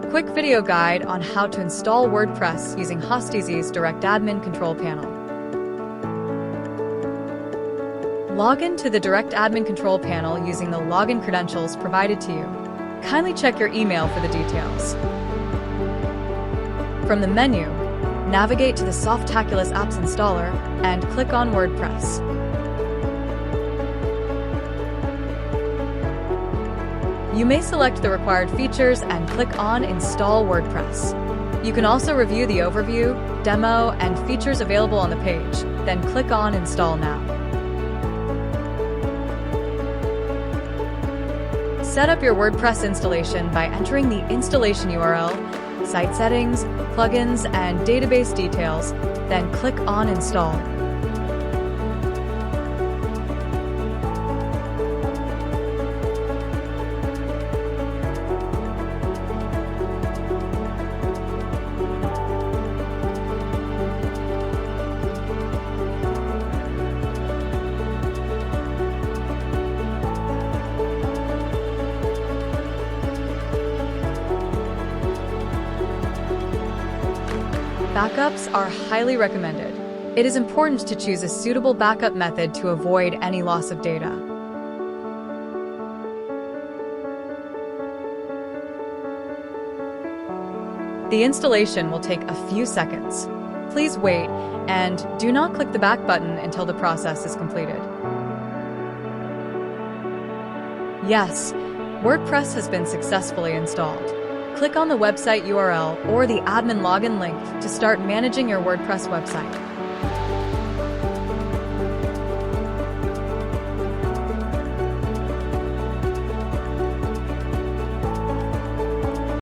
quick video guide on how to install WordPress using Hosteasy's DirectAdmin Control Panel. Log in to the DirectAdmin Control Panel using the login credentials provided to you. Kindly check your email for the details. From the menu, navigate to the Softaculous Apps Installer and click on WordPress. You may select the required features and click on Install WordPress. You can also review the overview, demo, and features available on the page, then click on Install Now. Set up your WordPress installation by entering the installation URL, site settings, plugins, and database details, then click on Install. Backups are highly recommended. It is important to choose a suitable backup method to avoid any loss of data. The installation will take a few seconds. Please wait and do not click the back button until the process is completed. Yes, WordPress has been successfully installed. Click on the website URL or the admin login link to start managing your WordPress website.